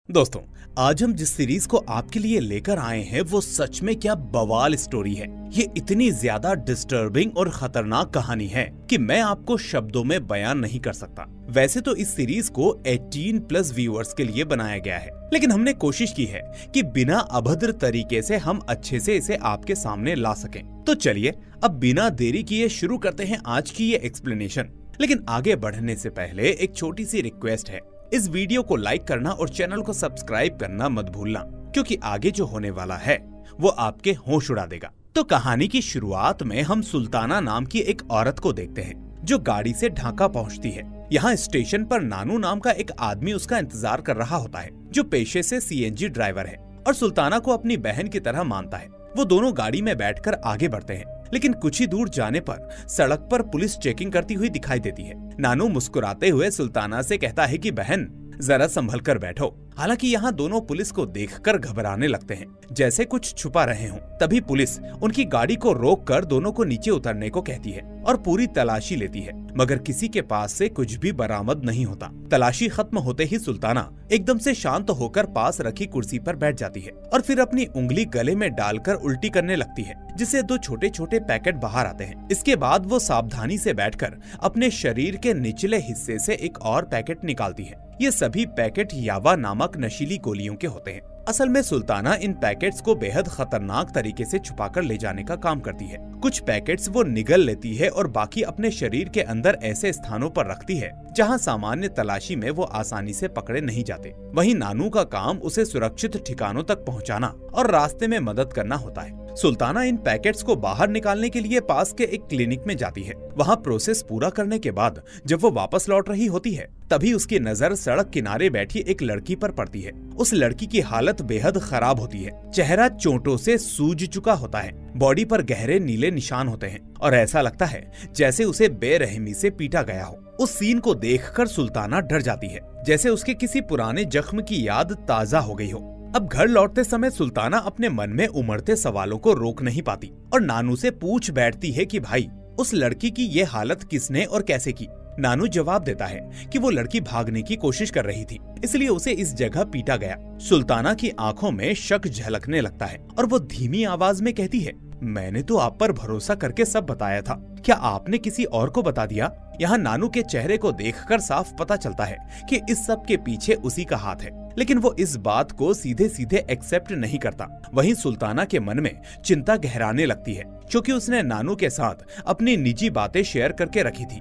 दोस्तों, आज हम जिस सीरीज को आपके लिए लेकर आए हैं वो सच में क्या बवाल स्टोरी है। ये इतनी ज्यादा डिस्टर्बिंग और खतरनाक कहानी है कि मैं आपको शब्दों में बयान नहीं कर सकता। वैसे तो इस सीरीज को 18+ व्यूअर्स के लिए बनाया गया है, लेकिन हमने कोशिश की है कि बिना अभद्र तरीके से हम अच्छे से इसे आपके सामने ला सकें। तो चलिए अब बिना देरी किए शुरू करते हैं आज की ये एक्सप्लेनेशन। लेकिन आगे बढ़ने से पहले एक छोटी सी रिक्वेस्ट है, इस वीडियो को लाइक करना और चैनल को सब्सक्राइब करना मत भूलना, क्योंकि आगे जो होने वाला है वो आपके होश उड़ा देगा। तो कहानी की शुरुआत में हम सुल्ताना नाम की एक औरत को देखते हैं जो गाड़ी से ढाका पहुंचती है। यहाँ स्टेशन पर नानू नाम का एक आदमी उसका इंतजार कर रहा होता है, जो पेशे से सीएनजी ड्राइवर है और सुल्ताना को अपनी बहन की तरह मानता है। वो दोनों गाड़ी में बैठकर आगे बढ़ते हैं, लेकिन कुछ ही दूर जाने पर सड़क पर पुलिस चेकिंग करती हुई दिखाई देती है। नानू मुस्कुराते हुए सुल्ताना से कहता है कि बहन जरा संभल कर बैठो। हालांकि यहाँ दोनों पुलिस को देखकर घबराने लगते हैं, जैसे कुछ छुपा रहे हों। तभी पुलिस उनकी गाड़ी को रोककर दोनों को नीचे उतरने को कहती है और पूरी तलाशी लेती है, मगर किसी के पास से कुछ भी बरामद नहीं होता। तलाशी खत्म होते ही सुल्ताना एकदम से शांत होकर पास रखी कुर्सी पर बैठ जाती है और फिर अपनी उंगली गले में डालकर उल्टी करने लगती है, जिससे 2 छोटे छोटे पैकेट बाहर आते हैं। इसके बाद वो सावधानी से बैठकर अपने शरीर के निचले हिस्से से एक और पैकेट निकालती है। ये सभी पैकेट यावा नामक नशीली गोलियों के होते हैं। असल में सुल्ताना इन पैकेट्स को बेहद खतरनाक तरीके से छुपाकर ले जाने का काम करती है। कुछ पैकेट्स वो निगल लेती है और बाकी अपने शरीर के अंदर ऐसे स्थानों पर रखती है जहां सामान्य तलाशी में वो आसानी से पकड़े नहीं जाते। वहीं नानू का काम उसे सुरक्षित ठिकानों तक पहुंचाना और रास्ते में मदद करना होता है। सुल्ताना इन पैकेट्स को बाहर निकालने के लिए पास के एक क्लिनिक में जाती है। वहाँ प्रोसेस पूरा करने के बाद जब वो वापस लौट रही होती है, तभी उसकी नजर सड़क किनारे बैठी एक लड़की पर पड़ती है। उस लड़की की हालत बेहद खराब होती है। चेहरा चोटों से सूज चुका होता है, बॉडी पर गहरे नीले निशान होते हैं और ऐसा लगता है जैसे उसे बेरहमी से पीटा गया हो। उस सीन को देखकर सुल्ताना डर जाती है, जैसे उसके किसी पुराने जख्म की याद ताजा हो गई हो। अब घर लौटते समय सुल्ताना अपने मन में उमड़ते सवालों को रोक नहीं पाती और नानू से पूछ बैठती है कि भाई, उस लड़की की ये हालत किसने और कैसे की। नानू जवाब देता है कि वो लड़की भागने की कोशिश कर रही थी, इसलिए उसे इस जगह पीटा गया। सुल्ताना की आंखों में शक झलकने लगता है और वो धीमी आवाज में कहती है, मैंने तो आप पर भरोसा करके सब बताया था, क्या आपने किसी और को बता दिया? यहाँ नानू के चेहरे को देखकर साफ पता चलता है कि इस सब के पीछे उसी का हाथ है, लेकिन वो इस बात को सीधे सीधे एक्सेप्ट नहीं करता। वहीं सुल्ताना के मन में चिंता गहराने लगती है, क्योंकि उसने नानू के साथ अपनी निजी बातें शेयर करके रखी थी।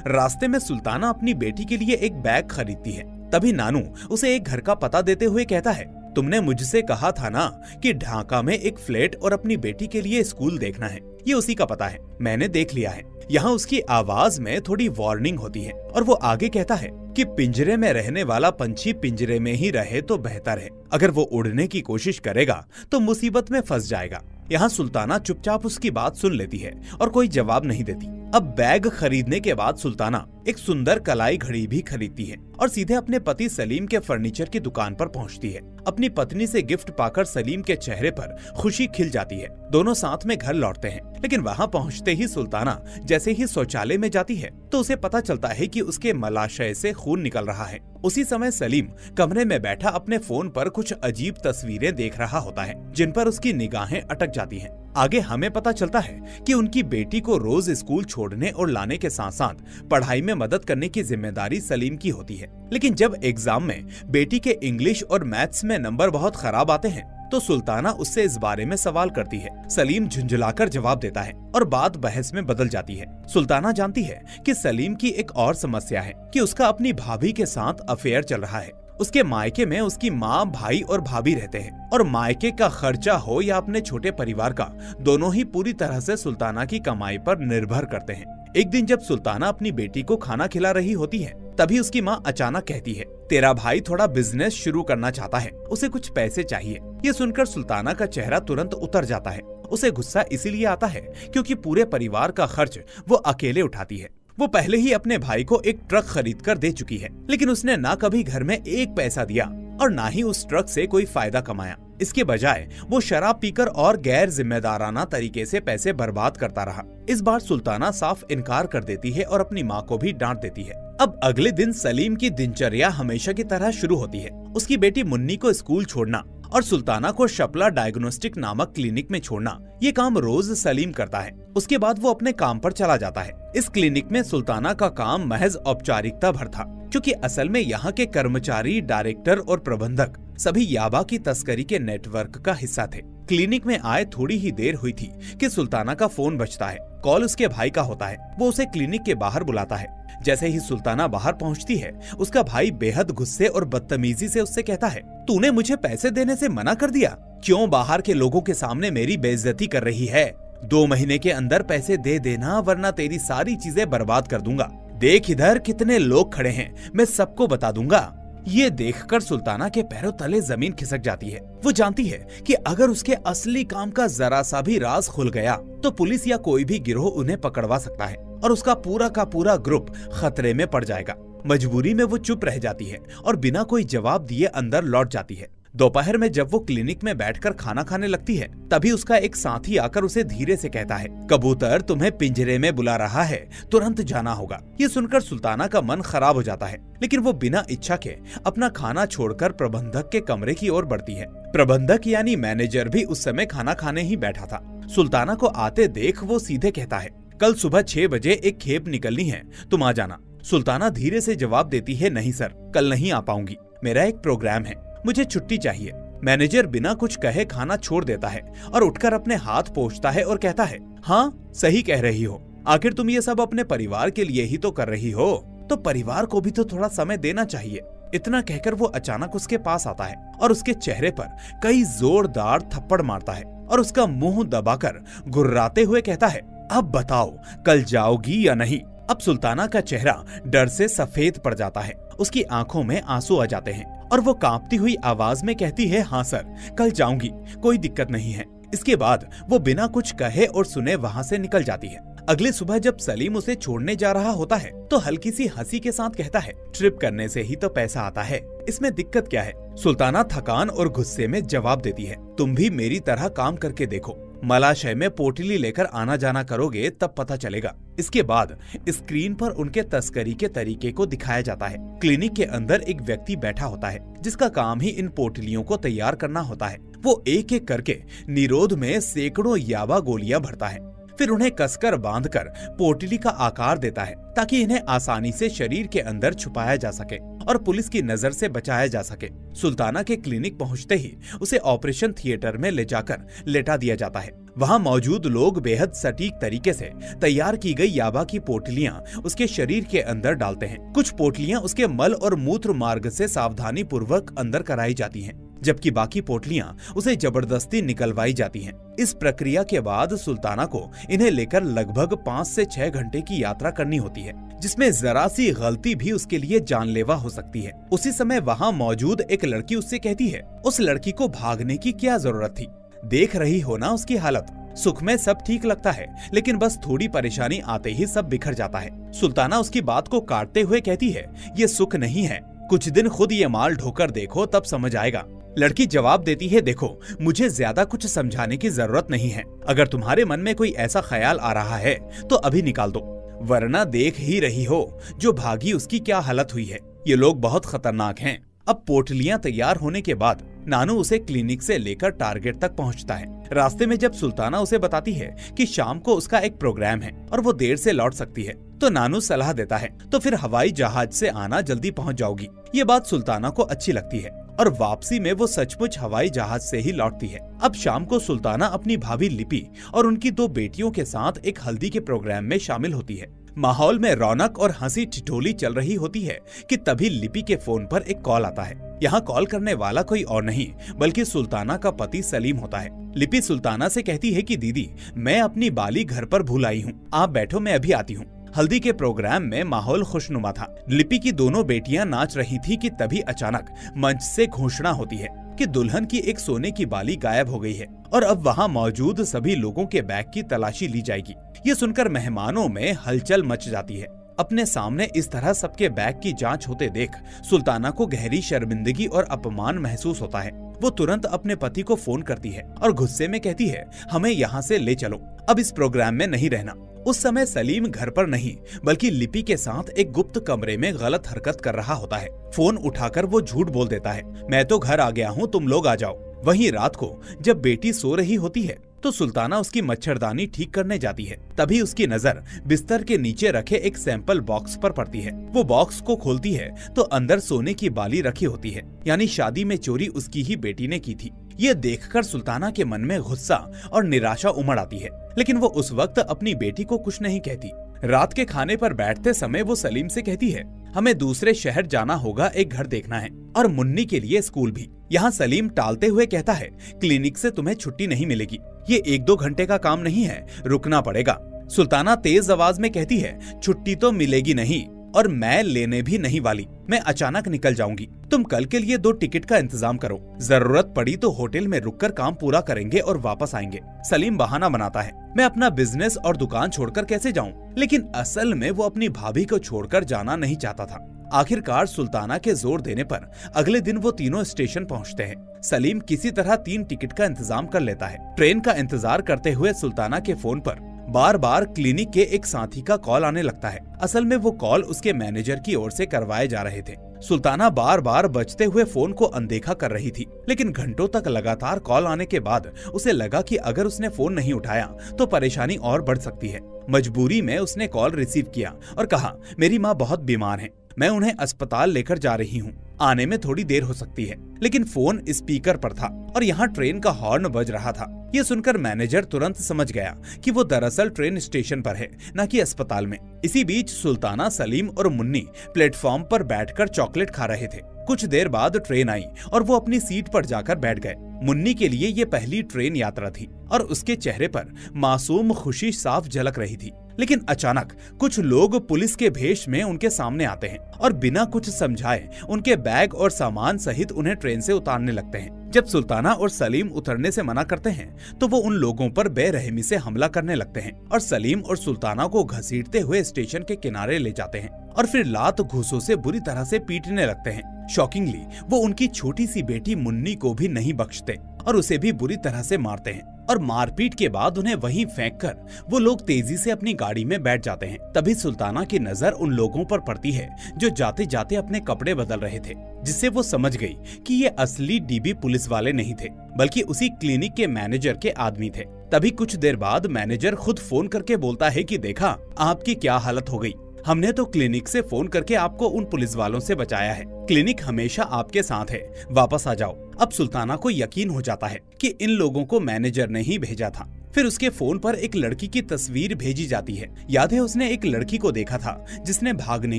रास्ते में सुल्ताना अपनी बेटी के लिए एक बैग खरीदती है। तभी नानू उसे एक घर का पता देते हुए कहता है, तुमने मुझसे कहा था ना कि ढाका में एक फ्लैट और अपनी बेटी के लिए स्कूल देखना है, ये उसी का पता है, मैंने देख लिया है। यहाँ उसकी आवाज में थोड़ी वार्निंग होती है और वो आगे कहता है कि पिंजरे में रहने वाला पंछी पिंजरे में ही रहे तो बेहतर है, अगर वो उड़ने की कोशिश करेगा तो मुसीबत में फंस जाएगा। यहाँ सुल्ताना चुपचाप उसकी बात सुन लेती है और कोई जवाब नहीं देती। अब बैग खरीदने के बाद सुल्ताना एक सुंदर कलाई घड़ी भी खरीदती है और सीधे अपने पति सलीम के फर्नीचर की दुकान पर पहुंचती है। अपनी पत्नी से गिफ्ट पाकर सलीम के चेहरे पर खुशी खिल जाती है। दोनों साथ में घर लौटते हैं, लेकिन वहां पहुंचते ही सुल्ताना जैसे ही शौचालय में जाती है तो उसे पता चलता है कि उसके मलाशय से खून निकल रहा है। उसी समय सलीम कमरे में बैठा अपने फोन पर कुछ अजीब तस्वीरें देख रहा होता है, जिन पर उसकी निगाहें अटक जाती हैं। आगे हमें पता चलता है कि उनकी बेटी को रोज स्कूल छोड़ने और लाने के साथ साथ पढ़ाई में मदद करने की जिम्मेदारी सलीम की होती है। लेकिन जब एग्जाम में बेटी के इंग्लिश और मैथ्स में नंबर बहुत खराब आते हैं तो सुल्ताना उससे इस बारे में सवाल करती है। सलीम झुंझलाकर जवाब देता है और बात बहस में बदल जाती है। सुल्ताना जानती है कि सलीम की एक और समस्या है कि उसका अपनी भाभी के साथ अफेयर चल रहा है। उसके मायके में उसकी माँ, भाई और भाभी रहते हैं और मायके का खर्चा हो या अपने छोटे परिवार का, दोनों ही पूरी तरह से सुल्ताना की कमाई पर निर्भर करते हैं। एक दिन जब सुल्ताना अपनी बेटी को खाना खिला रही होती है, तभी उसकी माँ अचानक कहती है, तेरा भाई थोड़ा बिजनेस शुरू करना चाहता है, उसे कुछ पैसे चाहिए। ये सुनकर सुल्ताना का चेहरा तुरंत उतर जाता है। उसे गुस्सा इसीलिए आता है क्योंकि पूरे परिवार का खर्च वो अकेले उठाती है। वो पहले ही अपने भाई को एक ट्रक खरीद कर दे चुकी है, लेकिन उसने ना कभी घर में एक पैसा दिया और ना ही उस ट्रक से कोई फायदा कमाया। इसके बजाय वो शराब पीकर और गैर जिम्मेदाराना तरीके से पैसे बर्बाद करता रहा। इस बार सुल्ताना साफ इनकार कर देती है और अपनी माँ को भी डांट देती है। अब अगले दिन सलीम की दिनचर्या हमेशा की तरह शुरू होती है उसकी बेटी मुन्नी को स्कूल छोड़ना और सुल्ताना को शपला डायग्नोस्टिक नामक क्लिनिक में छोड़ना, ये काम रोज सलीम करता है। उसके बाद वो अपने काम पर चला जाता है। इस क्लिनिक में सुल्ताना का काम महज औपचारिकता भर था, क्योंकि असल में यहाँ के कर्मचारी, डायरेक्टर और प्रबंधक सभी याबा की तस्करी के नेटवर्क का हिस्सा थे। क्लिनिक में आए थोड़ी ही देर हुई थी कि सुल्ताना का फोन बजता है। कॉल उसके भाई का होता है। वो उसे क्लिनिक के बाहर बुलाता है। जैसे ही सुल्ताना बाहर पहुंचती है, उसका भाई बेहद गुस्से और बदतमीजी से उससे कहता है, तूने मुझे पैसे देने से मना कर दिया? क्यों बाहर के लोगों के सामने मेरी बेइज्जती कर रही है? 2 महीने के अंदर पैसे दे देना, वरना तेरी सारी चीजें बर्बाद कर दूंगा। देख इधर कितने लोग खड़े हैं, मैं सबको बता दूंगा। ये देखकर सुल्ताना के पैरों तले जमीन खिसक जाती है। वो जानती है कि अगर उसके असली काम का जरा सा भी राज खुल गया तो पुलिस या कोई भी गिरोह उन्हें पकड़वा सकता है और उसका पूरा का पूरा ग्रुप खतरे में पड़ जाएगा। मजबूरी में वो चुप रह जाती है और बिना कोई जवाब दिए अंदर लौट जाती है। दोपहर में जब वो क्लिनिक में बैठकर खाना खाने लगती है, तभी उसका एक साथी आकर उसे धीरे से कहता है, कबूतर तुम्हें पिंजरे में बुला रहा है, तुरंत जाना होगा। ये सुनकर सुल्ताना का मन खराब हो जाता है, लेकिन वो बिना इच्छा के अपना खाना छोड़कर प्रबंधक के कमरे की ओर बढ़ती है। प्रबंधक यानी मैनेजर भी उस समय खाना खाने ही बैठा था। सुल्ताना को आते देख वो सीधे कहता है, कल सुबह 6 बजे एक खेप निकलनी है, तुम आ जाना। सुल्ताना धीरे से जवाब देती है, नहीं सर, कल नहीं आ पाऊंगी, मेरा एक प्रोग्राम है, मुझे छुट्टी चाहिए। मैनेजर बिना कुछ कहे खाना छोड़ देता है और उठकर अपने हाथ पोंछता है और कहता है, हाँ सही कह रही हो, आखिर तुम ये सब अपने परिवार के लिए ही तो कर रही हो, तो परिवार को भी तो थोड़ा समय देना चाहिए। इतना कहकर वो अचानक उसके पास आता है और उसके चेहरे पर कई जोरदार थप्पड़ मारता है और उसका मुंह दबाकर गुर्राते हुए कहता है, अब बताओ कल जाओगी या नहीं? अब सुल्ताना का चेहरा डर से सफेद पड़ जाता है। उसकी आंखों में आंसू आ जाते हैं और वो कांपती हुई आवाज में कहती है, हाँ सर, कल जाऊंगी, कोई दिक्कत नहीं है। इसके बाद वो बिना कुछ कहे और सुने वहाँ से निकल जाती है। अगले सुबह जब सलीम उसे छोड़ने जा रहा होता है तो हल्की सी हंसी के साथ कहता है, ट्रिप करने से ही तो पैसा आता है, इसमें दिक्कत क्या है? सुल्ताना थकान और गुस्से में जवाब देती है, तुम भी मेरी तरह काम करके देखो, मलाशय में पोटली लेकर आना जाना करोगे तब पता चलेगा। इसके बाद स्क्रीन पर उनके तस्करी के तरीके को दिखाया जाता है। क्लिनिक के अंदर एक व्यक्ति बैठा होता है जिसका काम ही इन पोटलियों को तैयार करना होता है। वो एक एक करके निरोध में सैकड़ों याबा गोलियां भरता है, फिर उन्हें कसकर बांधकर पोटली का आकार देता है ताकि इन्हें आसानी से शरीर के अंदर छुपाया जा सके और पुलिस की नजर से बचाया जा सके। सुल्ताना के क्लिनिक पहुंचते ही उसे ऑपरेशन थिएटर में ले जाकर लेटा दिया जाता है। वहां मौजूद लोग बेहद सटीक तरीके से तैयार की गई याबा की पोटलियां उसके शरीर के अंदर डालते हैं। कुछ पोटलियां उसके मल और मूत्र मार्ग से सावधानी पूर्वक अंदर कराई जाती हैं, जबकि बाकी पोटलियां उसे जबरदस्ती निकलवाई जाती हैं। इस प्रक्रिया के बाद सुल्ताना को इन्हें लेकर लगभग 5 से 6 घंटे की यात्रा करनी होती है, जिसमें जरा सी गलती भी उसके लिए जानलेवा हो सकती है। उसी समय वहाँ मौजूद एक लड़की उससे कहती है, उस लड़की को भागने की क्या जरूरत थी? देख रही हो ना उसकी हालत। सुख में सब ठीक लगता है, लेकिन बस थोड़ी परेशानी आते ही सब बिखर जाता है। सुल्ताना उसकी बात को काटते हुए कहती है, ये सुख नहीं है, कुछ दिन खुद ये माल ढोकर देखो तब समझ आएगा। लड़की जवाब देती है, देखो मुझे ज्यादा कुछ समझाने की जरूरत नहीं है, अगर तुम्हारे मन में कोई ऐसा ख्याल आ रहा है तो अभी निकाल दो, वरना देख ही रही हो जो भागी उसकी क्या हालत हुई है। ये लोग बहुत खतरनाक हैं। अब पोटलियां तैयार होने के बाद नानू उसे क्लिनिक से लेकर टारगेट तक पहुंचता है। रास्ते में जब सुल्ताना उसे बताती है कि शाम को उसका एक प्रोग्राम है और वो देर से लौट सकती है, तो नानू सलाह देता है, तो फिर हवाई जहाज से आना, जल्दी पहुंच जाओगी। ये बात सुल्ताना को अच्छी लगती है और वापसी में वो सचमुच हवाई जहाज से ही लौटती है। अब शाम को सुल्ताना अपनी भाभी लिपि और उनकी 2 बेटियों के साथ एक हल्दी के प्रोग्राम में शामिल होती है। माहौल में रौनक और हंसी ठिठोली चल रही होती है कि तभी लिपि के फोन पर एक कॉल आता है। यहाँ कॉल करने वाला कोई और नहीं बल्कि सुल्ताना का पति सलीम होता है। लिपि सुल्ताना से कहती है कि दीदी, मैं अपनी बाली घर पर भूल आई हूँ, आप बैठो, मैं अभी आती हूँ। हल्दी के प्रोग्राम में माहौल खुशनुमा था। लिपि की दोनों बेटियां नाच रही थी कि तभी अचानक मंच से घोषणा होती है कि दुल्हन की एक सोने की बाली गायब हो गई है और अब वहां मौजूद सभी लोगों के बैग की तलाशी ली जाएगी। ये सुनकर मेहमानों में हलचल मच जाती है। अपने सामने इस तरह सबके बैग की जांच होते देख सुल्ताना को गहरी शर्मिंदगी और अपमान महसूस होता है। वो तुरंत अपने पति को फोन करती है और गुस्से में कहती है, हमें यहाँ से ले चलो, अब इस प्रोग्राम में नहीं रहना। उस समय सलीम घर पर नहीं बल्कि लिपि के साथ एक गुप्त कमरे में गलत हरकत कर रहा होता है। फोन उठाकर वो झूठ बोल देता है, मैं तो घर आ गया हूँ, तुम लोग आ जाओ। वहीं रात को जब बेटी सो रही होती है तो सुल्ताना उसकी मच्छरदानी ठीक करने जाती है। तभी उसकी नजर बिस्तर के नीचे रखे एक सैंपल बॉक्स पर पड़ती है। वो बॉक्स को खोलती है तो अंदर सोने की बाली रखी होती है, यानी शादी में चोरी उसकी ही बेटी ने की थी। ये देखकर सुल्ताना के मन में गुस्सा और निराशा उमड़ आती है, लेकिन वो उस वक्त अपनी बेटी को कुछ नहीं कहती। रात के खाने पर बैठते समय वो सलीम से कहती है, हमें दूसरे शहर जाना होगा, एक घर देखना है और मुन्नी के लिए स्कूल भी। यहाँ सलीम टालते हुए कहता है, क्लिनिक से तुम्हें छुट्टी नहीं मिलेगी, ये 1-2 घंटे का काम नहीं है, रुकना पड़ेगा। सुल्ताना तेज आवाज में कहती है, छुट्टी तो मिलेगी नहीं और मैं लेने भी नहीं वाली, मैं अचानक निकल जाऊंगी। तुम कल के लिए 2 टिकट का इंतजाम करो, जरूरत पड़ी तो होटल में रुककर काम पूरा करेंगे और वापस आएंगे। सलीम बहाना बनाता है, मैं अपना बिजनेस और दुकान छोड़कर कैसे जाऊं? लेकिन असल में वो अपनी भाभी को छोड़कर जाना नहीं चाहता था। आखिरकार सुल्ताना के जोर देने पर अगले दिन वो तीनों स्टेशन पहुंचते हैं। सलीम किसी तरह 3 टिकट का इंतजाम कर लेता है। ट्रेन का इंतजार करते हुए सुल्ताना के फोन पर बार बार क्लिनिक के एक साथी का कॉल आने लगता है। असल में वो कॉल उसके मैनेजर की ओर से करवाए जा रहे थे। सुल्ताना बार बार बजते हुए फोन को अनदेखा कर रही थी, लेकिन घंटों तक लगातार कॉल आने के बाद उसे लगा कि अगर उसने फोन नहीं उठाया तो परेशानी और बढ़ सकती है। मजबूरी में उसने कॉल रिसीव किया और कहा, मेरी माँ बहुत बीमार है, मैं उन्हें अस्पताल लेकर जा रही हूँ, आने में थोड़ी देर हो सकती है। लेकिन फोन स्पीकर पर था और यहाँ ट्रेन का हॉर्न बज रहा था। ये सुनकर मैनेजर तुरंत समझ गया कि वो दरअसल ट्रेन स्टेशन पर है, न कि अस्पताल में। इसी बीच सुल्ताना, सलीम और मुन्नी प्लेटफॉर्म पर बैठकर चॉकलेट खा रहे थे। कुछ देर बाद ट्रेन आई और वो अपनी सीट पर जाकर बैठ गए। मुन्नी के लिए ये पहली ट्रेन यात्रा थी और उसके चेहरे पर मासूम खुशी साफ झलक रही थी। लेकिन अचानक कुछ लोग पुलिस के भेष में उनके सामने आते हैं और बिना कुछ समझाए उनके बैग और सामान सहित उन्हें ट्रेन से उतारने लगते हैं। जब सुल्ताना और सलीम उतरने से मना करते हैं तो वो उन लोगों पर बेरहमी से हमला करने लगते हैं और सलीम और सुल्ताना को घसीटते हुए स्टेशन के किनारे ले जाते हैं और फिर लात घूंसों से बुरी तरह से पीटने लगते हैं। शॉकिंगली वो उनकी छोटी सी बेटी मुन्नी को भी नहीं बख्शते और उसे भी बुरी तरह से मारते हैं और मारपीट के बाद उन्हें वहीं फेंककर वो लोग तेजी से अपनी गाड़ी में बैठ जाते हैं। तभी सुल्ताना की नजर उन लोगों पर पड़ती है जो जाते जाते अपने कपड़े बदल रहे थे, जिससे वो समझ गई कि ये असली डीबी पुलिस वाले नहीं थे बल्कि उसी क्लिनिक के मैनेजर के आदमी थे। तभी कुछ देर बाद मैनेजर खुद फोन करके बोलता है कि देखा आपकी क्या हालत हो गई, हमने तो क्लिनिक से फोन करके आपको उन पुलिस वालों से बचाया है, क्लिनिक हमेशा आपके साथ है, वापस आ जाओ। अब सुल्ताना को यकीन हो जाता है कि इन लोगों को मैनेजर ने ही भेजा था। फिर उसके फोन पर एक लड़की की तस्वीर भेजी जाती है। याद है उसने एक लड़की को देखा था जिसने भागने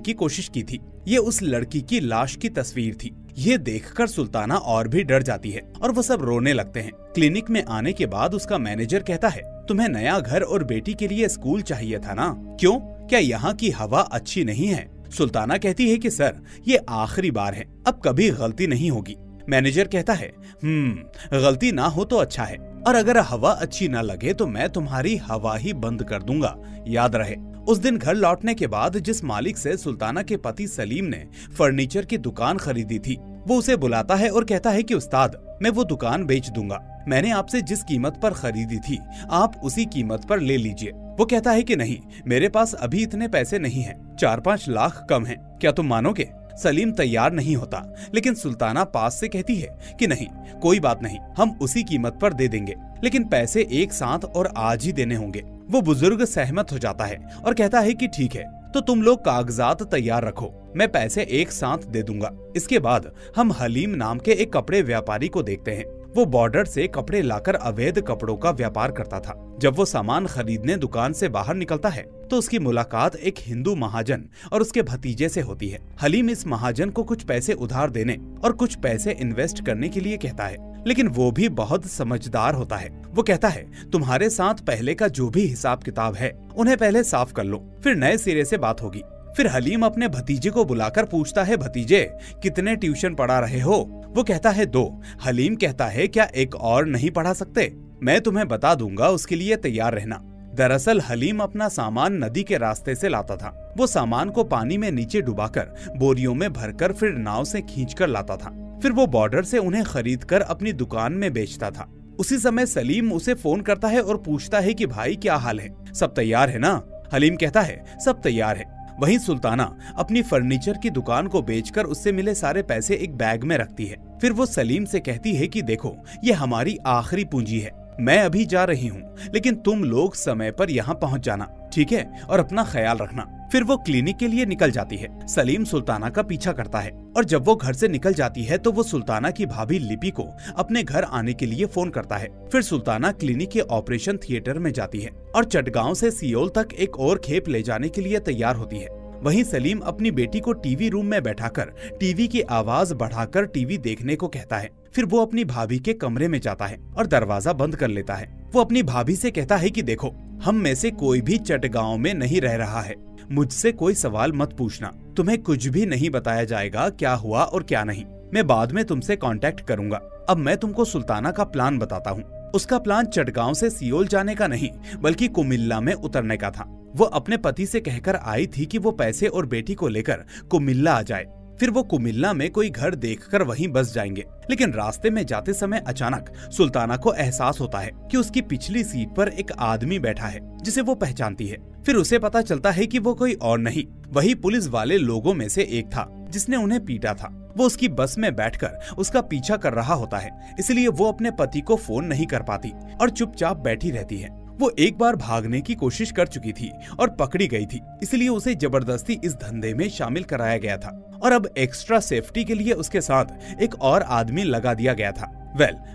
की कोशिश की थी। ये उस लड़की की लाश की तस्वीर थी। ये देखकर सुल्ताना और भी डर जाती है और वो सब रोने लगते हैं। क्लिनिक में आने के बाद उसका मैनेजर कहता है, तुम्हें नया घर और बेटी के लिए स्कूल चाहिए था ना, क्यों, क्या यहाँ की हवा अच्छी नहीं है? सुल्ताना कहती है कि सर ये आखिरी बार है, अब कभी गलती नहीं होगी। मैनेजर कहता है, गलती ना हो तो अच्छा है, और अगर हवा अच्छी ना लगे तो मैं तुम्हारी हवा ही बंद कर दूंगा, याद रहे। उस दिन घर लौटने के बाद जिस मालिक से सुल्ताना के पति सलीम ने फर्नीचर की दुकान खरीदी थी, वो उसे बुलाता है और कहता है कि उस्ताद मैं वो दुकान बेच दूंगा, मैंने आपसे जिस कीमत पर खरीदी थी आप उसी कीमत पर ले लीजिए। वो कहता है कि नहीं, मेरे पास अभी इतने पैसे नहीं हैं, 4-5 लाख कम हैं, क्या तुम मानोगे? सलीम तैयार नहीं होता, लेकिन सुल्ताना पास से कहती है कि नहीं, कोई बात नहीं, हम उसी कीमत पर दे देंगे, लेकिन पैसे एक साथ और आज ही देने होंगे। वो बुजुर्ग सहमत हो जाता है और कहता है कि ठीक है, तो तुम लोग कागजात तैयार रखो, मैं पैसे एक साथ दे दूंगा। इसके बाद हम हलीम नाम के एक कपड़े व्यापारी को देखते हैं। वो बॉर्डर से कपड़े लाकर अवैध कपड़ों का व्यापार करता था। जब वो सामान खरीदने दुकान से बाहर निकलता है तो उसकी मुलाकात एक हिंदू महाजन और उसके भतीजे से होती है। हलीम इस महाजन को कुछ पैसे उधार देने और कुछ पैसे इन्वेस्ट करने के लिए कहता है, लेकिन वो भी बहुत समझदार होता है। वो कहता है, तुम्हारे साथ पहले का जो भी हिसाब किताब है उन्हें पहले साफ कर लो, फिर नए सिरे से बात होगी। फिर हलीम अपने भतीजे को बुलाकर पूछता है, भतीजे कितने ट्यूशन पढ़ा रहे हो? वो कहता है 2। हलीम कहता है, क्या एक और नहीं पढ़ा सकते? मैं तुम्हें बता दूंगा, उसके लिए तैयार रहना। दरअसल हलीम अपना सामान नदी के रास्ते से लाता था। वो सामान को पानी में नीचे डुबाकर बोरियों में भरकर फिर नाव से खींचकर लाता था। फिर वो बॉर्डर से उन्हें खरीदकर अपनी दुकान में बेचता था। उसी समय सलीम उसे फोन करता है और पूछता है कि भाई क्या हाल है, सब तैयार है ना? हलीम कहता है सब तैयार है। वहीं सुल्ताना अपनी फर्नीचर की दुकान को बेचकर उससे मिले सारे पैसे एक बैग में रखती है। फिर वो सलीम से कहती है कि देखो ये हमारी आखिरी पूंजी है, मैं अभी जा रही हूँ, लेकिन तुम लोग समय पर यहाँ पहुँच जाना, ठीक है, और अपना ख्याल रखना। फिर वो क्लिनिक के लिए निकल जाती है। सलीम सुल्ताना का पीछा करता है और जब वो घर से निकल जाती है तो वो सुल्ताना की भाभी लिपि को अपने घर आने के लिए फोन करता है। फिर सुल्ताना क्लिनिक के ऑपरेशन थिएटर में जाती है और चटगांव से सियोल तक एक और खेप ले जाने के लिए तैयार होती है। वहीं सलीम अपनी बेटी को टीवी रूम में बैठाकर टीवी की आवाज बढ़ाकर टीवी देखने को कहता है। फिर वो अपनी भाभी के कमरे में जाता है और दरवाजा बंद कर लेता है। वो अपनी भाभी से कहता है कि देखो, हम में से कोई भी चटगांव में नहीं रह रहा है, मुझसे कोई सवाल मत पूछना, तुम्हें कुछ भी नहीं बताया जाएगा क्या हुआ और क्या नहीं। मैं बाद में तुमसे कांटेक्ट करूंगा। अब मैं तुमको सुल्ताना का प्लान बताता हूँ। उसका प्लान चटगांव से सियोल जाने का नहीं बल्कि कुमिल्ला में उतरने का था। वो अपने पति से कहकर आई थी कि वो पैसे और बेटी को लेकर कुमिल्ला आ जाए। फिर वो कुमिल्ला में कोई घर देखकर वहीं बस जाएंगे। लेकिन रास्ते में जाते समय अचानक सुल्ताना को एहसास होता है कि उसकी पिछली सीट पर एक आदमी बैठा है जिसे वो पहचानती है। फिर उसे पता चलता है कि वो कोई और नहीं, वही पुलिस वाले लोगों में से एक था जिसने उन्हें पीटा था। वो उसकी बस में बैठकर उसका पीछा कर रहा होता है, इसलिए वो अपने पति को फोन नहीं कर पाती और चुपचाप बैठी रहती है। वो एक बार भागने की कोशिश कर चुकी थी और पकड़ी गई थी, इसलिए उसे जबरदस्ती इस धंधे में शामिल कराया गया था और अब एक्स्ट्रा सेफ्टी के लिए उसके साथ एक और आदमी लगा दिया गया था।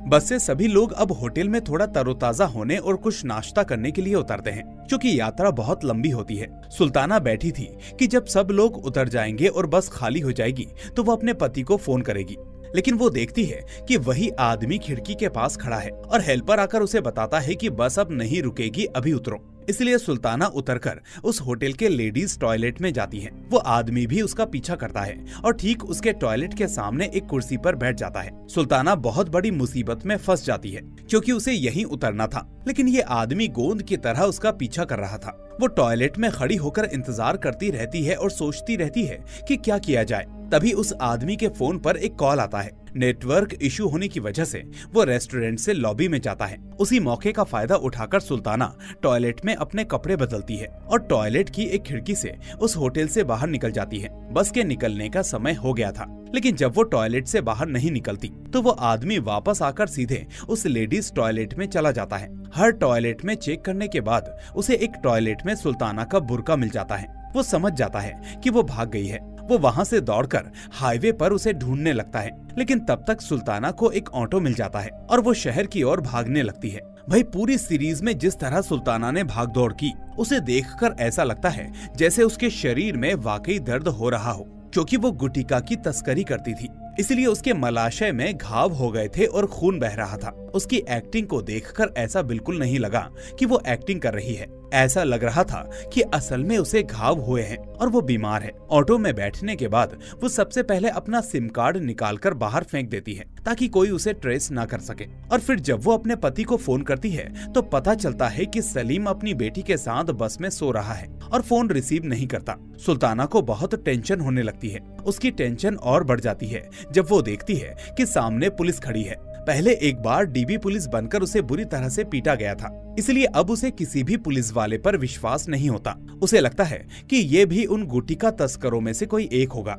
बस से सभी लोग अब होटल में थोड़ा तरोताजा होने और कुछ नाश्ता करने के लिए उतरते हैं, क्योंकि यात्रा बहुत लंबी होती है। सुल्ताना बैठी थी कि जब सब लोग उतर जाएंगे और बस खाली हो जाएगी तो वो अपने पति को फोन करेगी। लेकिन वो देखती है कि वही आदमी खिड़की के पास खड़ा है और हेल्पर आकर उसे बताता है कि बस अब नहीं रुकेगी, अभी उतरो। इसलिए सुल्ताना उतरकर उस होटल के लेडीज टॉयलेट में जाती है। वो आदमी भी उसका पीछा करता है और ठीक उसके टॉयलेट के सामने एक कुर्सी पर बैठ जाता है। सुल्ताना बहुत बड़ी मुसीबत में फंस जाती है क्योंकि उसे यहीं उतरना था, लेकिन ये आदमी गोंद की तरह उसका पीछा कर रहा था। वो टॉयलेट में खड़ी होकर इंतजार करती रहती है और सोचती रहती है कि क्या किया जाए। तभी उस आदमी के फोन पर एक कॉल आता है। नेटवर्क इशू होने की वजह से वो रेस्टोरेंट से लॉबी में जाता है। उसी मौके का फायदा उठाकर सुल्ताना टॉयलेट में अपने कपड़े बदलती है और टॉयलेट की एक खिड़की से उस होटल से बाहर निकल जाती है। बस के निकलने का समय हो गया था, लेकिन जब वो टॉयलेट से बाहर नहीं निकलती तो वो आदमी वापस आकर सीधे उस लेडीज टॉयलेट में चला जाता है। हर टॉयलेट में चेक करने के बाद उसे एक टॉयलेट में सुल्ताना का बुर्का मिल जाता है। वो समझ जाता है कि वो भाग गई है। वो वहाँ से दौड़कर हाईवे पर उसे ढूंढने लगता है, लेकिन तब तक सुल्ताना को एक ऑटो मिल जाता है और वो शहर की ओर भागने लगती है। भाई, पूरी सीरीज में जिस तरह सुल्ताना ने भाग दौड़ की, उसे देखकर ऐसा लगता है जैसे उसके शरीर में वाकई दर्द हो रहा हो, क्योंकि वो गुटिका की तस्करी करती थी, इसलिए उसके मलाशय में घाव हो गए थे और खून बह रहा था। उसकी एक्टिंग को देखकर ऐसा बिल्कुल नहीं लगा कि वो एक्टिंग कर रही है। ऐसा लग रहा था कि असल में उसे घाव हुए हैं और वो बीमार है। ऑटो में बैठने के बाद वो सबसे पहले अपना सिम कार्ड निकालकर बाहर फेंक देती है ताकि कोई उसे ट्रेस ना कर सके। और फिर जब वो अपने पति को फोन करती है तो पता चलता है कि सलीम अपनी बेटी के साथ बस में सो रहा है और फोन रिसीव नहीं करता। सुल्ताना को बहुत टेंशन होने लगती है। उसकी टेंशन और बढ़ जाती है जब वो देखती है कि सामने पुलिस खड़ी है। पहले एक बार डीबी पुलिस बनकर उसे बुरी तरह से पीटा गया था, इसलिए अब उसे किसी भी पुलिस वाले पर विश्वास नहीं होता। उसे लगता है कि ये भी उन गुटिका तस्करों में से कोई एक होगा।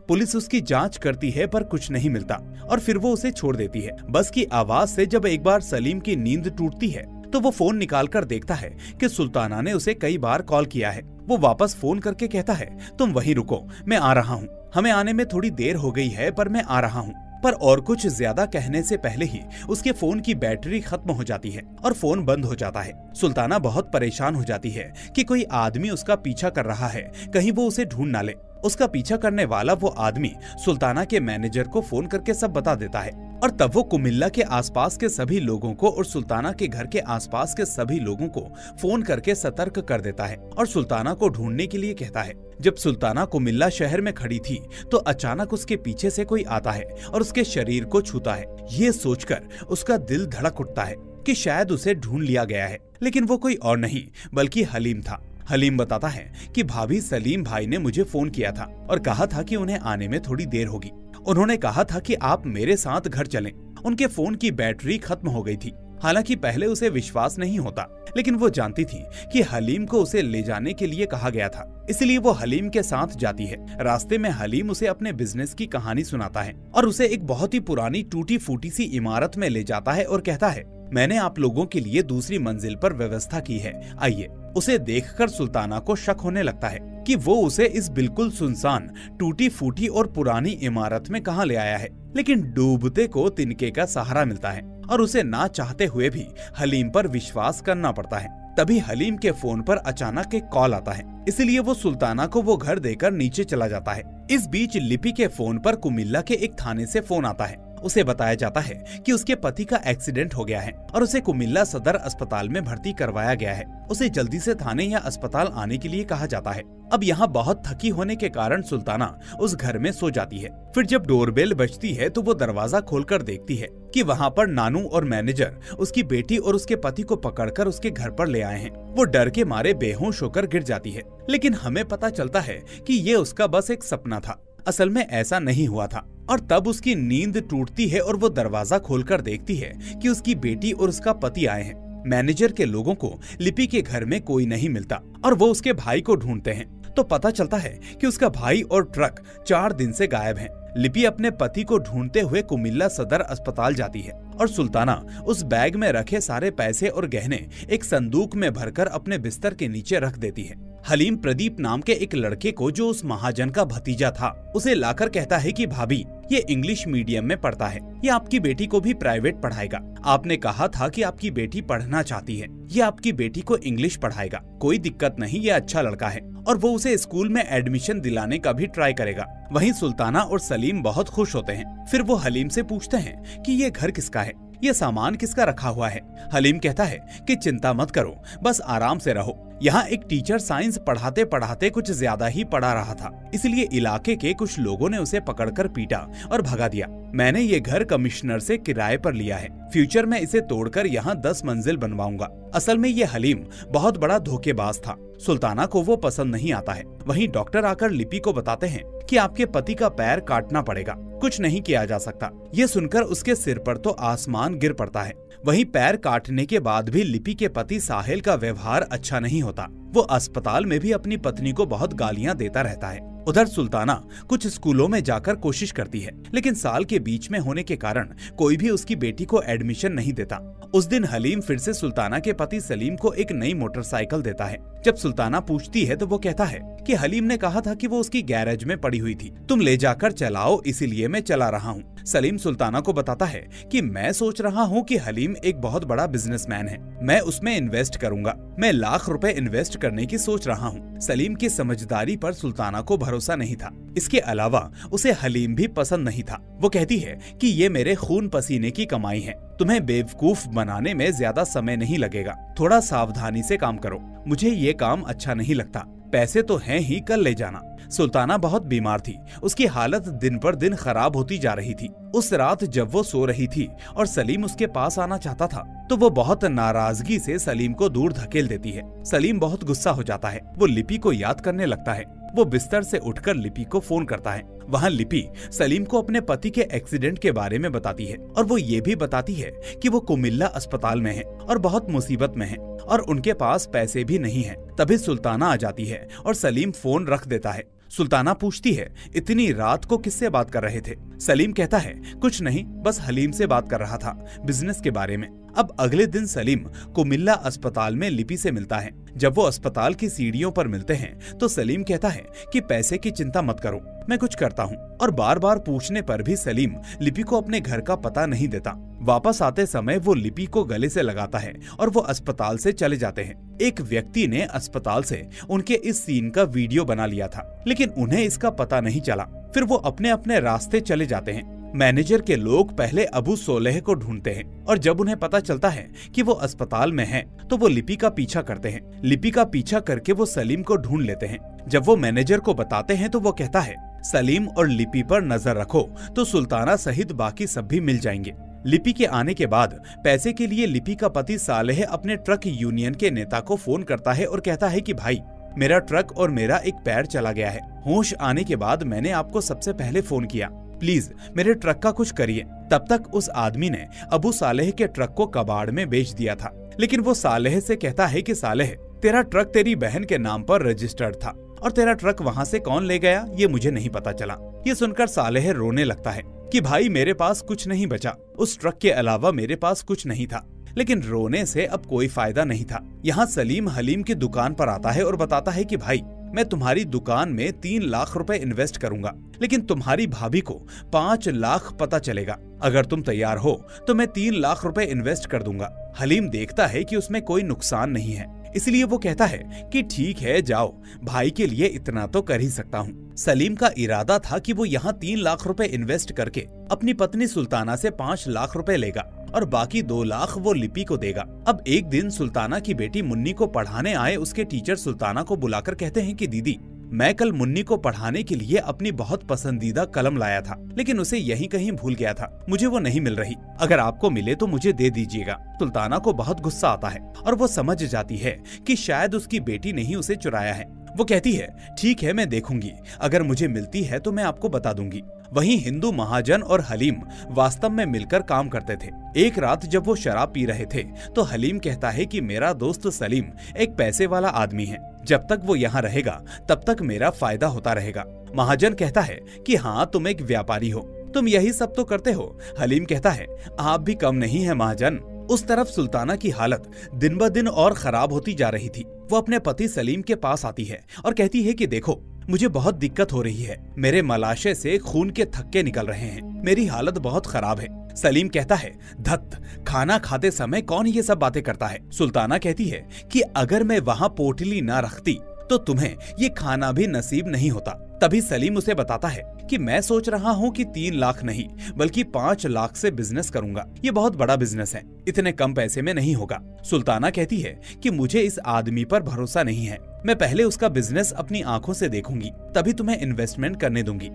पुलिस उसकी जांच करती है पर कुछ नहीं मिलता और फिर वो उसे छोड़ देती है। बस की आवाज से जब एक बार सलीम की नींद टूटती है तो वो फोन निकालकर देखता है कि सुल्ताना ने उसे कई बार कॉल किया है। वो वापस फोन करके कहता है, तुम वहीं रुको, मैं आ रहा हूँ। हमें आने में थोड़ी देर हो गई है पर मैं आ रहा हूँ। पर और कुछ ज्यादा कहने से पहले ही उसके फोन की बैटरी खत्म हो जाती है और फोन बंद हो जाता है। सुल्ताना बहुत परेशान हो जाती है कि कोई आदमी उसका पीछा कर रहा है, कहीं वो उसे ढूंढ ना ले। उसका पीछा करने वाला वो आदमी सुल्ताना के मैनेजर को फोन करके सब बता देता है और तब वो कुमिल्ला के आसपास के सभी लोगों को और सुल्ताना के घर के आसपास के सभी लोगों को फोन करके सतर्क कर देता है और सुल्ताना को ढूंढने के लिए कहता है। जब सुल्ताना कुमिल्ला शहर में खड़ी थी तो अचानक उसके पीछे से कोई आता है और उसके शरीर को छूता है। ये सोचकर उसका दिल धड़क उठता है कि शायद उसे ढूंढ लिया गया है, लेकिन वो कोई और नहीं बल्कि हलीम था। हलीम बताता है कि भाभी सलीम भाई ने मुझे फोन किया था और कहा था कि उन्हें आने में थोड़ी देर होगी। उन्होंने कहा था कि आप मेरे साथ घर चलें। उनके फोन की बैटरी खत्म हो गई थी। हालांकि पहले उसे विश्वास नहीं होता, लेकिन वो जानती थी कि हलीम को उसे ले जाने के लिए कहा गया था, इसलिए वो हलीम के साथ जाती है। रास्ते में हलीम उसे अपने बिजनेस की कहानी सुनाता है और उसे एक बहुत ही पुरानी टूटी फूटी सी इमारत में ले जाता है और कहता है, मैंने आप लोगों के लिए दूसरी मंजिल पर व्यवस्था की है, आइए। उसे देखकर सुल्ताना को शक होने लगता है कि वो उसे इस बिल्कुल सुनसान, टूटी फूटी और पुरानी इमारत में कहां ले आया है। लेकिन डूबते को तिनके का सहारा मिलता है और उसे ना चाहते हुए भी हलीम पर विश्वास करना पड़ता है। तभी हलीम के फोन पर अचानक एक कॉल आता है, इसलिए वो सुल्ताना को वो घर देकर नीचे चला जाता है। इस बीच लिपि के फोन पर कुमिल्ला के एक थाने से फोन आता है। उसे बताया जाता है कि उसके पति का एक्सीडेंट हो गया है और उसे कुमिल्ला सदर अस्पताल में भर्ती करवाया गया है। उसे जल्दी से थाने या अस्पताल आने के लिए कहा जाता है। अब यहाँ बहुत थकी होने के कारण सुल्ताना उस घर में सो जाती है। फिर जब डोरबेल बजती है तो वो दरवाजा खोलकर देखती है कि वहाँ पर नानू और मैनेजर उसकी बेटी और उसके पति को पकड़कर उसके घर पर ले आए हैं। वो डर के मारे बेहोश होकर गिर जाती है, लेकिन हमें पता चलता है कि ये उसका बस एक सपना था, असल में ऐसा नहीं हुआ था। और तब उसकी नींद टूटती है और वो दरवाजा खोलकर देखती है कि उसकी बेटी और उसका पति आए हैं। मैनेजर के लोगों को लिपि के घर में कोई नहीं मिलता और वो उसके भाई को ढूंढते हैं, तो पता चलता है कि उसका भाई और ट्रक 4 दिन से गायब हैं। लिपि अपने पति को ढूंढते हुए कुमिल्ला सदर अस्पताल जाती है और सुल्ताना उस बैग में रखे सारे पैसे और गहने एक संदूक में भरकर अपने बिस्तर के नीचे रख देती है। हलीम प्रदीप नाम के एक लड़के को, जो उस महाजन का भतीजा था, उसे लाकर कहता है कि भाभी, ये इंग्लिश मीडियम में पढ़ता है, ये आपकी बेटी को भी प्राइवेट पढ़ाएगा। आपने कहा था कि आपकी बेटी पढ़ना चाहती है, ये आपकी बेटी को इंग्लिश पढ़ाएगा, कोई दिक्कत नहीं, ये अच्छा लड़का है और वो उसे स्कूल में एडमिशन दिलाने का भी ट्राई करेगा। वहीं सुल्ताना और सलीम बहुत खुश होते हैं। फिर वो हलीम से पूछते हैं कि ये घर किसका है, ये सामान किसका रखा हुआ है। हलीम कहता है कि चिंता मत करो, बस आराम से रहो। यहाँ एक टीचर साइंस पढ़ाते पढ़ाते कुछ ज्यादा ही पढ़ा रहा था, इसलिए इलाके के कुछ लोगों ने उसे पकड़कर पीटा और भगा दिया। मैंने ये घर कमिश्नर से किराए पर लिया है, फ्यूचर में इसे तोड़कर यहाँ 10 मंजिल बनवाऊंगा। असल में ये हलीम बहुत बड़ा धोखेबाज था। सुल्ताना को वो पसंद नहीं आता है। वहीं डॉक्टर आकर लिपि को बताते हैं कि आपके पति का पैर काटना पड़ेगा, कुछ नहीं किया जा सकता। ये सुनकर उसके सिर पर तो आसमान गिर पड़ता है। वहीं पैर काटने के बाद भी लिपि के पति साहिल का व्यवहार अच्छा नहीं होता। वो अस्पताल में भी अपनी पत्नी को बहुत गालियां देता रहता है। उधर सुल्ताना कुछ स्कूलों में जाकर कोशिश करती है, लेकिन साल के बीच में होने के कारण कोई भी उसकी बेटी को एडमिशन नहीं देता। उस दिन हलीम फिर से सुल्ताना के पति सलीम को एक नई मोटरसाइकिल देता है। जब सुल्ताना पूछती है तो वो कहता है कि हलीम ने कहा था कि वो उसकी गैरेज में पड़ी हुई थी, तुम ले जाकर चलाओ, इसीलिए मैं चला रहा हूँ। सलीम सुल्ताना को बताता है कि मैं सोच रहा हूँ कि हलीम एक बहुत बड़ा बिजनेसमैन है, मैं उसमें इन्वेस्ट करूंगा, मैं लाख रुपए इन्वेस्ट करने की सोच रहा हूँ। सलीम की समझदारी पर सुल्ताना को भरोसा नहीं था। इसके अलावा उसे हलीम भी पसंद नहीं था। वो कहती है कि ये मेरे खून पसीने की कमाई है, तुम्हें बेवकूफ बनाने में ज्यादा समय नहीं लगेगा, थोड़ा सावधानी से काम करो, मुझे ये काम अच्छा नहीं लगता, पैसे तो हैं ही, कल ले जाना। सुल्ताना बहुत बीमार थी, उसकी हालत दिन पर दिन खराब होती जा रही थी। उस रात जब वो सो रही थी और सलीम उसके पास आना चाहता था, तो वो बहुत नाराजगी से सलीम को दूर धकेल देती है। सलीम बहुत गुस्सा हो जाता है, वो लिपि को याद करने लगता है। वो बिस्तर से उठकर लिपि को फोन करता है। वहाँ लिपि सलीम को अपने पति के एक्सीडेंट के बारे में बताती है और वो ये भी बताती है कि वो कुमिल्ला अस्पताल में है और बहुत मुसीबत में है और उनके पास पैसे भी नहीं है। तभी सुल्ताना आ जाती है और सलीम फोन रख देता है। सुल्ताना पूछती है, इतनी रात को किससे बात कर रहे थे? सलीम कहता है, कुछ नहीं, बस हलीम से बात कर रहा था, बिजनेस के बारे में। अब अगले दिन सलीम कुमिल्ला अस्पताल में लिपि से मिलता है। जब वो अस्पताल की सीढ़ियों पर मिलते हैं तो सलीम कहता है कि पैसे की चिंता मत करो, मैं कुछ करता हूँ। और बार बार पूछने पर भी सलीम लिपि को अपने घर का पता नहीं देता। वापस आते समय वो लिपि को गले से लगाता है और वो अस्पताल से चले जाते हैं। एक व्यक्ति ने अस्पताल से उनके इस सीन का वीडियो बना लिया था, लेकिन उन्हें इसका पता नहीं चला। फिर वो अपने अपने रास्ते चले जाते हैं। मैनेजर के लोग पहले अबू सोलेह को ढूंढते हैं और जब उन्हें पता चलता है कि वो अस्पताल में है तो वो लिपि का पीछा करते हैं। लिपि का पीछा करके वो सलीम को ढूंढ लेते हैं। जब वो मैनेजर को बताते हैं तो वो कहता है, सलीम और लिपि पर नजर रखो तो सुल्ताना सहित बाकी सब भी मिल जाएंगे। लिपि के आने के बाद पैसे के लिए लिपि का पति सालेह अपने ट्रक यूनियन के नेता को फोन करता है और कहता है कि भाई, मेरा ट्रक और मेरा एक पैर चला गया है। होश आने के बाद मैंने आपको सबसे पहले फोन किया। प्लीज मेरे ट्रक का कुछ करिए। तब तक उस आदमी ने अबू सालेह के ट्रक को कबाड़ में बेच दिया था। लेकिन वो सालेह से कहता है कि सालेह, तेरा ट्रक तेरी बहन के नाम पर रजिस्टर्ड था और तेरा ट्रक वहाँ से कौन ले गया ये मुझे नहीं पता चला। ये सुनकर सालेह रोने लगता है कि भाई मेरे पास कुछ नहीं बचा, उस ट्रक के अलावा मेरे पास कुछ नहीं था। लेकिन रोने से अब कोई फायदा नहीं था। यहाँ सलीम हलीम की दुकान पर आता है और बताता है कि भाई मैं तुम्हारी दुकान में 3 लाख रुपए इन्वेस्ट करूंगा, लेकिन तुम्हारी भाभी को 5 लाख पता चलेगा। अगर तुम तैयार हो तो मैं 3 लाख रुपए इन्वेस्ट कर दूंगा। हलीम देखता है कि उसमें कोई नुकसान नहीं है, इसलिए वो कहता है कि ठीक है जाओ, भाई के लिए इतना तो कर ही सकता हूँ। सलीम का इरादा था कि वो यहाँ 3 लाख रुपए इन्वेस्ट करके अपनी पत्नी सुल्ताना से 5 लाख रुपए लेगा और बाकी 2 लाख वो लिपि को देगा। अब एक दिन सुल्ताना की बेटी मुन्नी को पढ़ाने आए उसके टीचर सुल्ताना को बुलाकर कहते हैं कि दीदी, मैं कल मुन्नी को पढ़ाने के लिए अपनी बहुत पसंदीदा कलम लाया था, लेकिन उसे यहीं कहीं भूल गया था, मुझे वो नहीं मिल रही। अगर आपको मिले तो मुझे दे दीजिएगा। सुल्ताना को बहुत गुस्सा आता है और वो समझ जाती है कि शायद उसकी बेटी ने ही उसे चुराया है। वो कहती है ठीक है मैं देखूंगी, अगर मुझे मिलती है तो मैं आपको बता दूंगी। वहीं हिंदू महाजन और हलीम वास्तव में मिलकर काम करते थे। एक रात जब वो शराब पी रहे थे तो हलीम कहता है कि मेरा दोस्त सलीम एक पैसे वाला आदमी है, जब तक वो यहाँ रहेगा तब तक मेरा फायदा होता रहेगा। महाजन कहता है कि हाँ तुम एक व्यापारी हो, तुम यही सब तो करते हो। हलीम कहता है आप भी कम नहीं है महाजन। उस तरफ सुल्ताना की हालत दिन ब दिन और खराब होती जा रही थी। वो अपने पति सलीम के पास आती है और कहती है कि देखो मुझे बहुत दिक्कत हो रही है, मेरे मलाशे से खून के थक्के निकल रहे हैं, मेरी हालत बहुत खराब है। सलीम कहता है धत, खाना खाते समय कौन ये सब बातें करता है। सुल्ताना कहती है कि अगर मैं वहाँ पोटली ना रखती तो तुम्हें ये खाना भी नसीब नहीं होता। तभी सलीम उसे बताता है कि मैं सोच रहा हूँ कि 3 लाख नहीं बल्कि 5 लाख से बिजनेस करूंगा, ये बहुत बड़ा बिजनेस है, इतने कम पैसे में नहीं होगा। सुल्ताना कहती है कि मुझे इस आदमी पर भरोसा नहीं है, मैं पहले उसका बिजनेस अपनी आंखों से देखूंगी तभी तुम्हें इन्वेस्टमेंट करने दूंगी।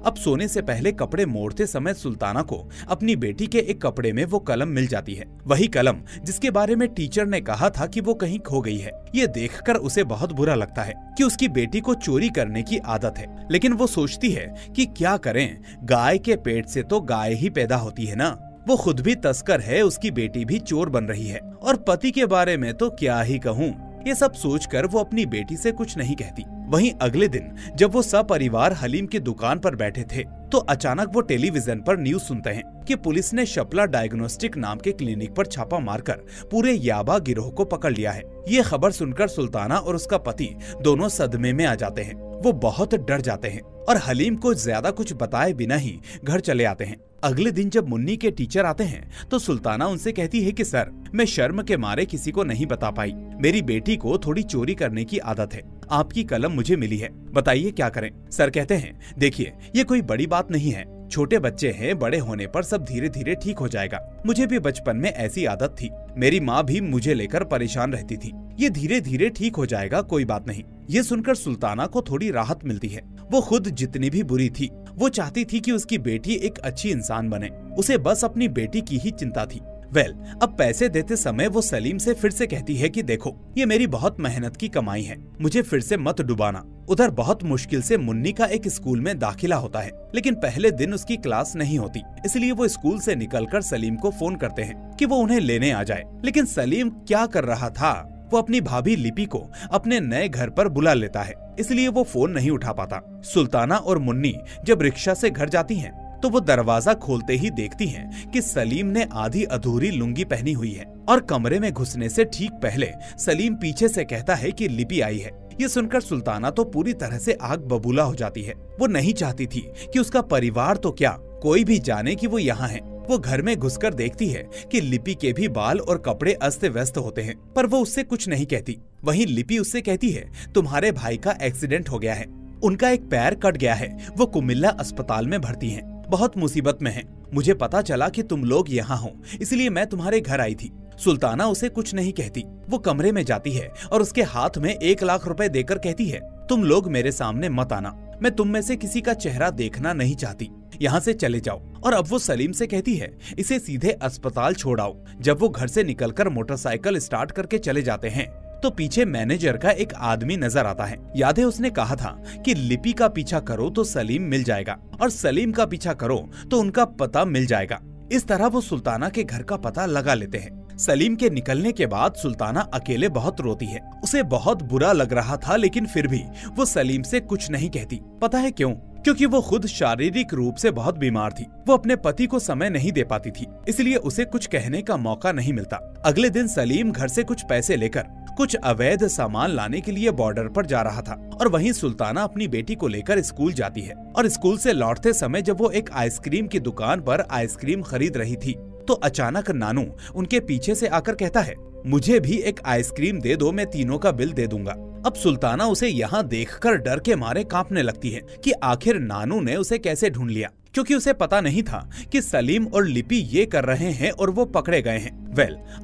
अब सोने से पहले कपड़े मोड़ते समय सुल्ताना को अपनी बेटी के एक कपड़े में वो कलम मिल जाती है, वही कलम जिसके बारे में टीचर ने कहा था कि वो कहीं खो गई है। ये देखकर उसे बहुत बुरा लगता है कि उसकी बेटी को चोरी करने की आदत है, लेकिन वो सोचती है कि क्या करें, गाय के पेट से तो गाय ही पैदा होती है ना। वो खुद भी तस्कर है, उसकी बेटी भी चोर बन रही है और पति के बारे में तो क्या ही कहूँ। ये सब सोचकर वो अपनी बेटी से कुछ नहीं कहती। वहीं अगले दिन जब वो सपरिवार हलीम की दुकान पर बैठे थे तो अचानक वो टेलीविजन पर न्यूज सुनते हैं कि पुलिस ने शपला डायग्नोस्टिक नाम के क्लिनिक पर छापा मारकर पूरे याबा गिरोह को पकड़ लिया है। ये खबर सुनकर सुल्ताना और उसका पति दोनों सदमे में आ जाते हैं। वो बहुत डर जाते हैं और हलीम को ज्यादा कुछ बताए बिना ही घर चले आते हैं। अगले दिन जब मुन्नी के टीचर आते हैं तो सुल्ताना उनसे कहती है कि सर, मैं शर्म के मारे किसी को नहीं बता पाई, मेरी बेटी को थोड़ी चोरी करने की आदत है, आपकी कलम मुझे मिली है, बताइए क्या करें। सर कहते हैं देखिए ये कोई बड़ी बात नहीं है, छोटे बच्चे हैं, बड़े होने पर सब धीरे धीरे ठीक हो जाएगा। मुझे भी बचपन में ऐसी आदत थी, मेरी माँ भी मुझे लेकर परेशान रहती थी, ये धीरे धीरे ठीक हो जाएगा, कोई बात नहीं। ये सुनकर सुल्ताना को थोड़ी राहत मिलती है। वो खुद जितनी भी बुरी थी, वो चाहती थी कि उसकी बेटी एक अच्छी इंसान बने, उसे बस अपनी बेटी की ही चिंता थी। अब पैसे देते समय वो सलीम से फिर से कहती है कि देखो ये मेरी बहुत मेहनत की कमाई है, मुझे फिर से मत डुबाना। उधर बहुत मुश्किल से मुन्नी का एक स्कूल में दाखिला होता है, लेकिन पहले दिन उसकी क्लास नहीं होती, इसलिए वो स्कूल से निकलकर सलीम को फोन करते हैं कि वो उन्हें लेने आ जाए। लेकिन सलीम क्या कर रहा था, वो अपनी भाभी लिपि को अपने नए घर पर बुला लेता है, इसलिए वो फोन नहीं उठा पाता। सुल्ताना और मुन्नी जब रिक्शा से घर जाती हैं, तो वो दरवाजा खोलते ही देखती हैं कि सलीम ने आधी अधूरी लुंगी पहनी हुई है और कमरे में घुसने से ठीक पहले सलीम पीछे से कहता है कि लिपि आई है। ये सुनकर सुल्ताना तो पूरी तरह से आग बबूला हो जाती है। वो नहीं चाहती थी कि उसका परिवार तो क्या कोई भी जाने कि वो यहाँ है। वो घर में घुसकर देखती है कि लिपि के भी बाल और कपड़े अस्त व्यस्त होते हैं, पर वो उससे कुछ नहीं कहती। वहीं लिपि उससे कहती है तुम्हारे भाई का एक्सीडेंट हो गया है, उनका एक पैर कट गया है, वो कुमिल्ला अस्पताल में भर्ती हैं, बहुत मुसीबत में हैं। मुझे पता चला कि तुम लोग यहाँ हो, इसलिए मैं तुम्हारे घर आई थी। सुल्ताना उसे कुछ नहीं कहती। वो कमरे में जाती है और उसके हाथ में 1 लाख रुपए देकर कहती है तुम लोग मेरे सामने मत आना, मैं तुम में से किसी का चेहरा देखना नहीं चाहती, यहाँ से चले जाओ। और अब वो सलीम से कहती है इसे सीधे अस्पताल छोड़ आओ। जब वो घर से निकलकर मोटरसाइकिल स्टार्ट करके चले जाते हैं तो पीछे मैनेजर का एक आदमी नजर आता है। याद है उसने कहा था कि लिपि का पीछा करो तो सलीम मिल जाएगा और सलीम का पीछा करो तो उनका पता मिल जाएगा। इस तरह वो सुल्ताना के घर का पता लगा लेते हैं। सलीम के निकलने के बाद सुल्ताना अकेले बहुत रोती है। उसे बहुत बुरा लग रहा था, लेकिन फिर भी वो सलीम से कुछ नहीं कहती। पता है क्यों? क्योंकि वो खुद शारीरिक रूप से बहुत बीमार थी। वो अपने पति को समय नहीं दे पाती थी, इसलिए उसे कुछ कहने का मौका नहीं मिलता। अगले दिन सलीम घर से कुछ पैसे लेकर कुछ अवैध सामान लाने के लिए बॉर्डर पर जा रहा था और वहीं सुल्ताना अपनी बेटी को लेकर स्कूल जाती है। और स्कूल से लौटते समय जब वो एक आइसक्रीम की दुकान पर आइसक्रीम खरीद रही थी तो अचानक नानू उनके पीछे से आकर कहता है, मुझे भी एक आइसक्रीम दे दो, मैं तीनों का बिल दे दूंगा। अब सुल्ताना उसे यहाँ देखकर डर के मारे कांपने लगती है कि आखिर नानू ने उसे कैसे ढूंढ लिया, क्योंकि उसे पता नहीं था कि सलीम और लिपि ये कर रहे हैं और वो पकड़े गए हैं।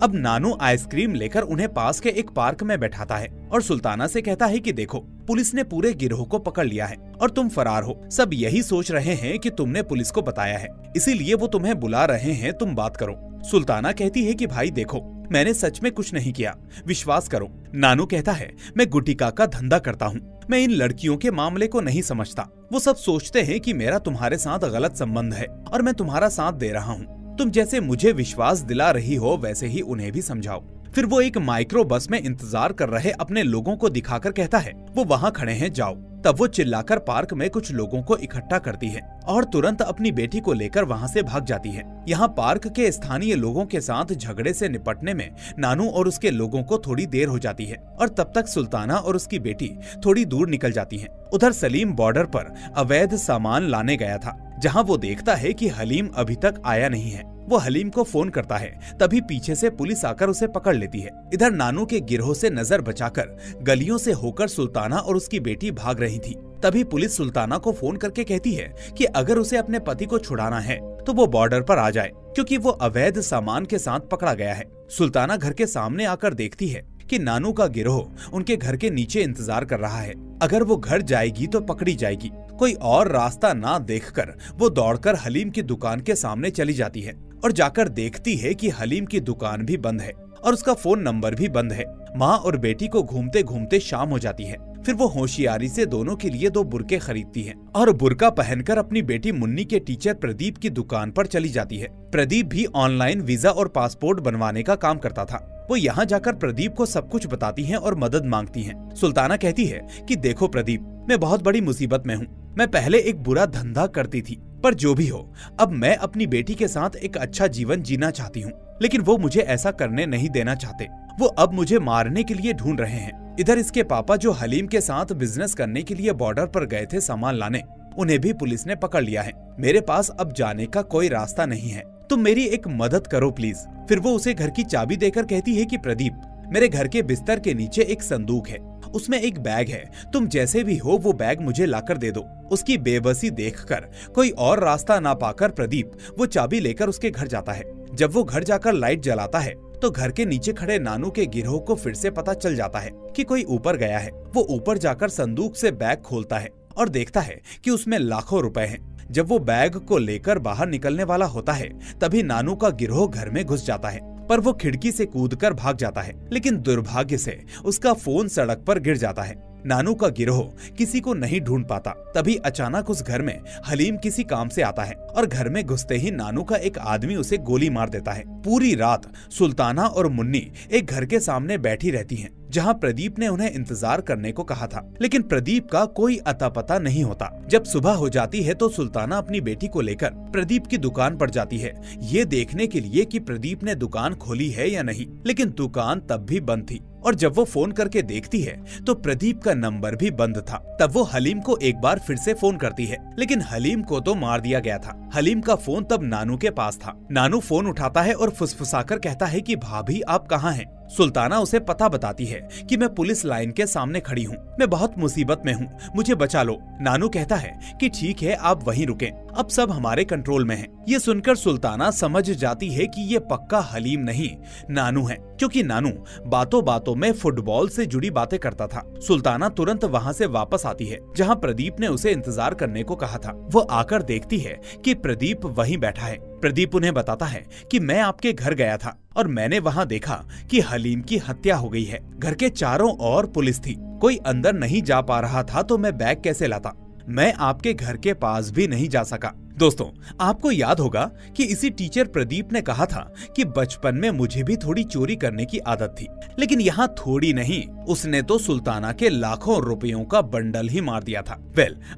अब नानू आइसक्रीम लेकर उन्हें पास के एक पार्क में बैठाता है और सुल्ताना से कहता है कि देखो, पुलिस ने पूरे गिरोह को पकड़ लिया है और तुम फरार हो। सब यही सोच रहे हैं कि तुमने पुलिस को बताया है, इसीलिए वो तुम्हें बुला रहे हैं, तुम बात करो। सुल्ताना कहती है कि भाई देखो, मैंने सच में कुछ नहीं किया, विश्वास करो। नानू कहता है, मैं गुटिका का धंधा करता हूँ, मैं इन लड़कियों के मामले को नहीं समझता। वो सब सोचते हैं कि मेरा तुम्हारे साथ गलत संबंध है और मैं तुम्हारा साथ दे रहा हूँ। तुम जैसे मुझे विश्वास दिला रही हो वैसे ही उन्हें भी समझाओ। फिर वो एक माइक्रो बस में इंतजार कर रहे अपने लोगों को दिखाकर कहता है, वो वहाँ खड़े हैं, जाओ। तब वो चिल्लाकर पार्क में कुछ लोगों को इकट्ठा करती है और तुरंत अपनी बेटी को लेकर वहाँ से भाग जाती है। यहाँ पार्क के स्थानीय लोगों के साथ झगड़े से निपटने में नानू और उसके लोगों को थोड़ी देर हो जाती है और तब तक सुल्ताना और उसकी बेटी थोड़ी दूर निकल जाती हैं। उधर सलीम बॉर्डर पर अवैध सामान लाने गया था, जहाँ वो देखता है कि हलीम अभी तक आया नहीं है। वो हलीम को फोन करता है, तभी पीछे से पुलिस आकर उसे पकड़ लेती है। इधर नानू के गिरोह से नजर बचाकर गलियों से होकर सुल्ताना और उसकी बेटी भाग रही थी। तभी पुलिस सुल्ताना को फोन करके कहती है कि अगर उसे अपने पति को छुड़ाना है तो वो बॉर्डर पर आ जाए, क्योंकि वो अवैध सामान के साथ पकड़ा गया है। सुल्ताना घर के सामने आकर देखती है कि नानू का गिरोह उनके घर के नीचे इंतजार कर रहा है। अगर वो घर जाएगी तो पकड़ी जाएगी। कोई और रास्ता ना देखकर वो दौड़कर हलीम की दुकान के सामने चली जाती है और जाकर देखती है कि हलीम की दुकान भी बंद है और उसका फोन नंबर भी बंद है। माँ और बेटी को घूमते घूमते शाम हो जाती है। फिर वो होशियारी से दोनों के लिए 2 बुरके खरीदती है और बुरका पहनकर अपनी बेटी मुन्नी के टीचर प्रदीप की दुकान पर चली जाती है। प्रदीप भी ऑनलाइन वीजा और पासपोर्ट बनवाने का काम करता था। वो यहाँ जाकर प्रदीप को सब कुछ बताती हैं और मदद मांगती हैं। सुल्ताना कहती है कि देखो प्रदीप, मैं बहुत बड़ी मुसीबत में हूँ। मैं पहले एक बुरा धंधा करती थी, पर जो भी हो, अब मैं अपनी बेटी के साथ एक अच्छा जीवन जीना चाहती हूँ, लेकिन वो मुझे ऐसा करने नहीं देना चाहते। वो अब मुझे मारने के लिए ढूंढ रहे हैं। इधर इसके पापा जो हलीम के साथ बिजनेस करने के लिए बॉर्डर पर गए थे सामान लाने, उन्हें भी पुलिस ने पकड़ लिया है। मेरे पास अब जाने का कोई रास्ता नहीं है, तुम मेरी एक मदद करो प्लीज। फिर वो उसे घर की चाबी देकर कहती है कि प्रदीप, मेरे घर के बिस्तर के नीचे एक संदूक है, उसमें एक बैग है, तुम जैसे भी हो वो बैग मुझे लाकर दे दो। उसकी बेबसी देखकर कोई और रास्ता ना पाकर प्रदीप वो चाबी लेकर उसके घर जाता है। जब वो घर जाकर लाइट जलाता है तो घर के नीचे खड़े नानू के गिरोह को फिर से पता चल जाता है कि कोई ऊपर गया है। वो ऊपर जाकर संदूक से बैग खोलता है और देखता है कि उसमें लाखों रुपए हैं। जब वो बैग को लेकर बाहर निकलने वाला होता है तभी नानू का गिरोह घर में घुस जाता है, पर वो खिड़की से कूदकर भाग जाता है, लेकिन दुर्भाग्य से उसका फोन सड़क पर गिर जाता है। नानू का गिरोह किसी को नहीं ढूंढ पाता। तभी अचानक उस घर में हलीम किसी काम से आता है और घर में घुसते ही नानू का एक आदमी उसे गोली मार देता है। पूरी रात सुल्ताना और मुन्नी एक घर के सामने बैठी रहती हैं, जहां प्रदीप ने उन्हें इंतजार करने को कहा था, लेकिन प्रदीप का कोई अता पता नहीं होता। जब सुबह हो जाती है तो सुल्ताना अपनी बेटी को लेकर प्रदीप की दुकान पर जाती है, ये देखने के लिए कि प्रदीप ने दुकान खोली है या नहीं, लेकिन दुकान तब भी बंद थी। और जब वो फोन करके देखती है तो प्रदीप का नंबर भी बंद था। तब वो हलीम को एक बार फिर से फोन करती है, लेकिन हलीम को तो मार दिया गया था। हलीम का फोन तब नानू के पास था। नानू फोन उठाता है और फुसफुसाकर कहता है कि भाभी आप कहाँ हैं? सुल्ताना उसे पता बताती है कि मैं पुलिस लाइन के सामने खड़ी हूँ, मैं बहुत मुसीबत में हूँ, मुझे बचा लो। नानू कहता है कि ठीक है, आप वहीं रुकें, अब सब हमारे कंट्रोल में है। ये सुनकर सुल्ताना समझ जाती है कि ये पक्का हलीम नहीं नानू है, क्योंकि नानू बातों बातों बातों में फुटबॉल से जुड़ी बातें करता था। सुल्ताना तुरंत वहाँ से वापस आती है जहाँ प्रदीप ने उसे इंतजार करने को कहा था। वो आकर देखती है कि प्रदीप वहीं बैठा है। प्रदीप उन्हें बताता है कि मैं आपके घर गया था और मैंने वहाँ देखा कि हलीम की हत्या हो गई है। घर के चारों ओर पुलिस थी, कोई अंदर नहीं जा पा रहा था तो मैं बैग कैसे लाता? मैं आपके घर के पास भी नहीं जा सका। दोस्तों, आपको याद होगा कि इसी टीचर प्रदीप ने कहा था कि बचपन में मुझे भी थोड़ी चोरी करने की आदत थी, लेकिन यहाँ थोड़ी नहीं, उसने तो सुल्ताना के लाखों रुपयों का बंडल ही मार दिया था।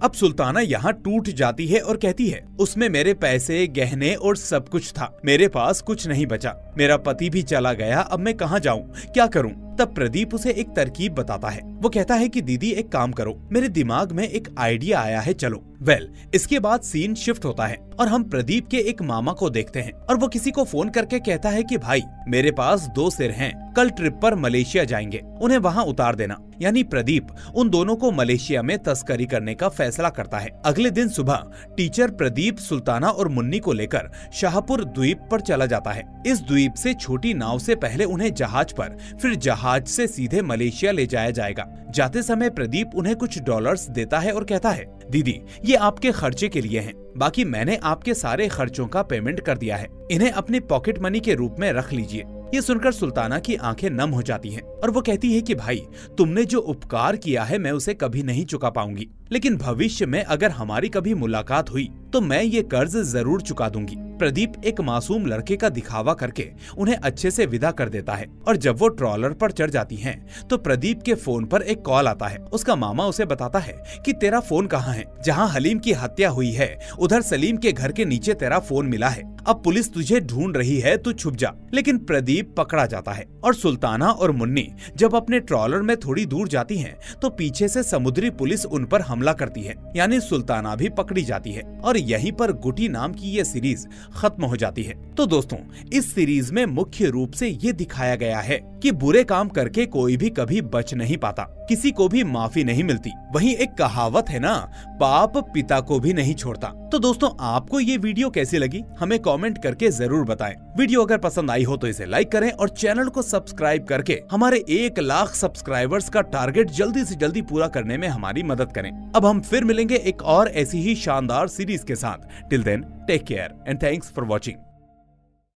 अब सुल्ताना यहाँ टूट जाती है और कहती है, उसमें मेरे पैसे, गहने और सब कुछ था, मेरे पास कुछ नहीं बचा, मेरा पति भी चला गया, अब मैं कहाँ जाऊँ, क्या करूँ? तब प्रदीप उसे एक तरकीब बताता है। वो कहता है कि दीदी एक काम करो, मेरे दिमाग में एक आइडिया आया है, चलो। इसके बाद सीन शिफ्ट होता है और हम प्रदीप के एक मामा को देखते हैं और वो किसी को फोन करके कहता है कि भाई मेरे पास 2 सिर हैं, कल ट्रिप पर मलेशिया जाएंगे, उन्हें वहाँ उतार देना। यानी प्रदीप उन दोनों को मलेशिया में तस्करी करने का फैसला करता है। अगले दिन सुबह टीचर प्रदीप सुल्ताना और मुन्नी को लेकर शाहपुर द्वीप पर चला जाता है। इस द्वीप से छोटी नाव से पहले उन्हें जहाज पर, फिर जहाज से सीधे मलेशिया ले जाया जाएगा। जाते समय प्रदीप उन्हें कुछ डॉलर्स देता है और कहता है, दीदी ये आपके खर्चे के लिए हैं, बाकी मैंने आपके सारे खर्चों का पेमेंट कर दिया है, इन्हें अपनी पॉकेट मनी के रूप में रख लीजिए। ये सुनकर सुल्ताना की आंखें नम हो जाती हैं और वो कहती है कि भाई तुमने जो उपकार किया है मैं उसे कभी नहीं चुका पाऊंगी, लेकिन भविष्य में अगर हमारी कभी मुलाकात हुई तो मैं ये कर्ज जरूर चुका दूंगी। प्रदीप एक मासूम लड़के का दिखावा करके उन्हें अच्छे से विदा कर देता है और जब वो ट्रॉलर पर चढ़ जाती हैं, तो प्रदीप के फोन पर एक कॉल आता है। उसका मामा उसे बताता है कि तेरा फोन कहाँ है? जहाँ हलीम की हत्या हुई है उधर सलीम के घर के नीचे तेरा फोन मिला है, अब पुलिस तुझे ढूंढ रही है, तू छुप जा। लेकिन प्रदीप पकड़ा जाता है और सुल्ताना और मुन्नी जब अपने ट्रॉलर में थोड़ी दूर जाती हैं, तो पीछे से समुद्री पुलिस उन पर हमला करती है, यानी सुल्ताना भी पकड़ी जाती है और यहीं पर गुटी नाम की ये सीरीज खत्म हो जाती है। तो दोस्तों, इस सीरीज में मुख्य रूप से ये दिखाया गया है कि बुरे काम करके कोई भी कभी बच नहीं पाता, किसी को भी माफी नहीं मिलती। वहीं एक कहावत है ना, पाप पिता को भी नहीं छोड़ता। तो दोस्तों, आपको ये वीडियो कैसी लगी हमें कमेंट करके जरूर बताएं। वीडियो अगर पसंद आई हो तो इसे लाइक करें और चैनल को सब्सक्राइब करके हमारे 1 लाख सब्सक्राइबर्स का टारगेट जल्दी से जल्दी पूरा करने में हमारी मदद करें। अब हम फिर मिलेंगे एक और ऐसी ही शानदार सीरीज के साथ। Till then, take care and thanks for watching.